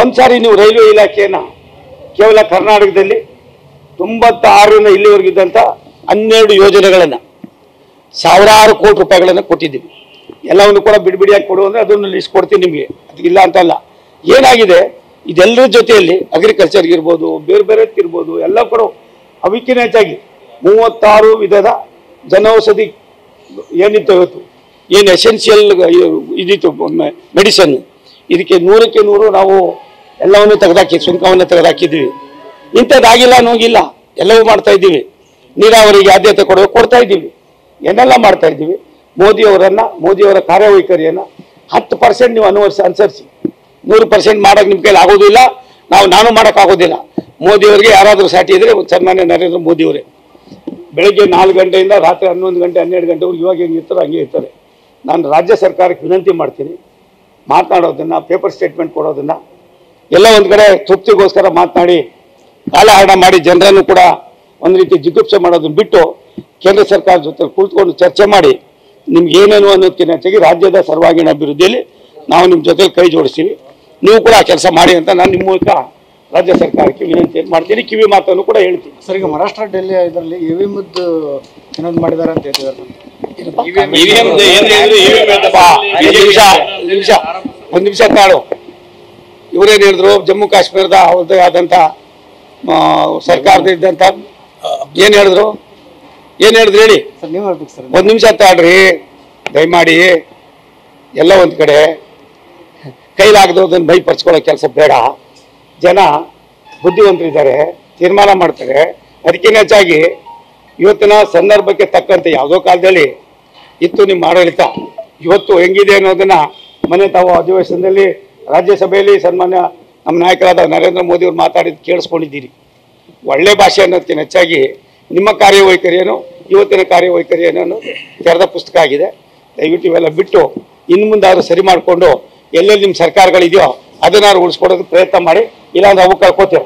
ಒಂದ್ಸಾರಿ ನೀವು ರೈಲ್ವೆ ಇಲಾಖೆಯನ್ನು ಕೇವಲ ಕರ್ನಾಟಕದಲ್ಲಿ 96ರಿಂದ ಇಲ್ಲಿವರೆಗಿದ್ದಂಥ 12 ಯೋಜನೆಗಳನ್ನು ಸಾವಿರಾರು ಕೋಟಿ ರೂಪಾಯಿಗಳನ್ನು ಕೊಟ್ಟಿದ್ದೀವಿ. ಎಲ್ಲವನ್ನು ಕೂಡ ಬಿಡಿಯಾಗಿ ಕೊಡು ಅಂದರೆ ಅದನ್ನು ಲಿಸ್ಟ್ ಕೊಡ್ತೀನಿ ನಿಮಗೆ, ಅದು ಇಲ್ಲ ಅಂತಲ್ಲ. ಏನಾಗಿದೆ ಇದೆಲ್ಲರ ಜೊತೆಯಲ್ಲಿ ಅಗ್ರಿಕಲ್ಚರ್ಗೆ ಇರ್ಬೋದು, ಬೇರೆ ಬೇರೆದಿರ್ಬೋದು, ಎಲ್ಲ ಕೂಡ ಅವಕ್ಕಿಂತ ಹೆಚ್ಚಾಗಿ 36 ವಿಧದ ಜನೌಷಧಿ ಏನಿತ್ತು ಇವತ್ತು, ಏನು ಎಸೆನ್ಷಿಯಲ್ ಇದಿತ್ತು ಮೆಡಿಸನ್, ಇದಕ್ಕೆ 100ಕ್ಕೆ 100 ನಾವು ಎಲ್ಲವನ್ನು ತೆಗೆದಾಕಿ ಸುಂಕವನ್ನು ತೆಗೆದಾಕಿದ್ದೀವಿ. ಇಂಥದ್ದಾಗಿಲ್ಲ ಅನ್ನೋಂಗಿಲ್ಲ, ಎಲ್ಲವೂ ಮಾಡ್ತಾ ಇದ್ದೀವಿ. ನೀರಾವರಿಗೆ ಆದ್ಯತೆ ಕೊಡ್ತಾ ಇದ್ದೀವಿ, ಏನೆಲ್ಲ ಮಾಡ್ತಾ ಇದ್ದೀವಿ. ಮೋದಿಯವರ ಕಾರ್ಯವೈಖರಿಯನ್ನು 10% ನೀವು ಅನುಸರಿಸಿ 100% ಮಾಡೋಕೆ ನಿಮ್ಮ ಕೈಲಿ ಆಗೋದಿಲ್ಲ. ನಾನು ಮಾಡೋಕ್ಕಾಗೋದಿಲ್ಲ. ಮೋದಿಯವರಿಗೆ ಯಾರಾದರೂ ಸಾಟಿ ಇದ್ದರೆ ಸನ್ಮಾನ್ಯ ನರೇಂದ್ರ ಮೋದಿಯವರೇ. ಬೆಳಗ್ಗೆ 4 ಗಂಟೆಯಿಂದ ರಾತ್ರಿ 11 ಗಂಟೆ 12 ಗಂಟೆವರೆಗೂ ಇವಾಗ ಹೆಂಗೆ ಇರ್ತಾರೋ ಹಂಗೆ ಇರ್ತಾರೆ. ನಾನು ರಾಜ್ಯ ಸರ್ಕಾರಕ್ಕೆ ವಿನಂತಿ ಮಾಡ್ತೀನಿ, ಮಾತನಾಡೋದನ್ನು, ಪೇಪರ್ ಸ್ಟೇಟ್ಮೆಂಟ್ ಕೊಡೋದನ್ನು ಎಲ್ಲ ಒಂದು ಕಡೆ ತೃಪ್ತಿಗೋಸ್ಕರ ಮಾತನಾಡಿ ಕಾಲಹರಣ ಮಾಡಿ ಜನರನ್ನು ಕೂಡ ಒಂದು ರೀತಿ ಜಿಗುಪ್ಸೆ ಮಾಡೋದನ್ನು ಬಿಟ್ಟು ಕೇಂದ್ರ ಸರ್ಕಾರದ ಜೊತೆ ಕುಳಿತುಕೊಂಡು ಚರ್ಚೆ ಮಾಡಿ ನಿಮ್ಗೆ ಏನೇನು ಅನ್ನೋದಕ್ಕಿಂತ ಹೆಚ್ಚಾಗಿ ರಾಜ್ಯದ ಸರ್ವಾಂಗೀಣ ಅಭಿವೃದ್ಧಿಯಲ್ಲಿ ನಾವು ನಿಮ್ಮ ಜೊತೆ ಕೈ ಜೋಡಿಸ್ತೀವಿ. ನೀವು ಕೂಡ ಆ ಕೆಲಸ ಮಾಡಿ ಅಂತ ನಾನು ನಿಮ್ಮ ಮೂಲಕ ರಾಜ್ಯ ಸರ್ಕಾರಕ್ಕೆ ವಿನಂತಿಯನ್ನು ಮಾಡ್ತೀನಿ, ಕಿವಿ ಮಾತನ್ನು ಕೂಡ ಹೇಳ್ತೀನಿ. ಸರ್, ಈಗ ಮಹಾರಾಷ್ಟ್ರ ಡೆಲ್ಲಿ ಇದರಲ್ಲಿ ಇವಿಎಂದ್ದು ಏನಾದ್ರು ಮಾಡಿದ್ದಾರೆ ಅಂತ ಹೇಳ್ತಿದ್ದಾರೆ. ಒಂದು ನಿಮಿಷ ತಾಳು. ಇವರೇನು ಹೇಳಿದ್ರು, ಜಮ್ಮು ಕಾಶ್ಮೀರದ ಅವ್ರದ್ದೇ ಆದಂಥ ಸರ್ಕಾರದ ಇದ್ದಂಥ ಏನು ಹೇಳಿದ್ರು ಹೇಳಿ. ನೀವು ಹೇಳ್ಬೇಕು ಸರ್. ಒಂದು ನಿಮಿಷ ತಾಳ್ರಿ ದಯಮಾಡಿ. ಎಲ್ಲ ಒಂದು ಕಡೆ ಕೈಲಾಗದೋದನ್ನು ಬೈಪರ್ಸ್ಕೊಳ್ಳೋ ಕೆಲಸ ಬೇಡ. ಜನ ಬುದ್ಧಿವಂತರಿದ್ದಾರೆ, ತೀರ್ಮಾನ ಮಾಡ್ತಾರೆ. ಅದಕ್ಕಿಂತ ಹೆಚ್ಚಾಗಿ ಇವತ್ತಿನ ಸಂದರ್ಭಕ್ಕೆ ತಕ್ಕಂತೆ ಯಾವುದೋ ಕಾಲದಲ್ಲಿ ಇತ್ತು ನಿಮ್ಮ ಆಡಳಿತ, ಇವತ್ತು ಹೆಂಗಿದೆ ಅನ್ನೋದನ್ನು ಮನೆ ತಾವು ಅಧಿವೇಶನದಲ್ಲಿ ರಾಜ್ಯಸಭೆಯಲ್ಲಿ ಸನ್ಮಾನ್ಯ ನಮ್ಮ ನಾಯಕರಾದ ನರೇಂದ್ರ ಮೋದಿಯವರು ಮಾತಾಡಿದ್ದು ಕೇಳಿಸ್ಕೊಂಡಿದ್ದೀರಿ. ಒಳ್ಳೆ ಭಾಷೆ ಅನ್ನೋದಕ್ಕಿಂತ ಹೆಚ್ಚಾಗಿ ನಿಮ್ಮ ಕಾರ್ಯವೈಖರಿಯನ್ನು, ಇವತ್ತಿನ ಕಾರ್ಯವೈಖರಿಯನ್ನು ತೆರೆದ ಪುಸ್ತಕ ಆಗಿದೆ. ದಯವಿಟ್ಟು ಇವೆಲ್ಲ ಬಿಟ್ಟು ಇನ್ನು ಮುಂದಾದರೂ ಸರಿ ಮಾಡಿಕೊಂಡು ಎಲ್ಲೆಲ್ಲಿ ನಿಮ್ಮ ಸರ್ಕಾರಗಳಿದೆಯೋ ಅದನ್ನಾರು ಉಳಿಸ್ಕೊಡೋದಕ್ಕೆ ಪ್ರಯತ್ನ ಮಾಡಿ, ಇಲ್ಲಾಂದ್ರೆ ಅವು ಕಳ್ಕೋತೇವೆ.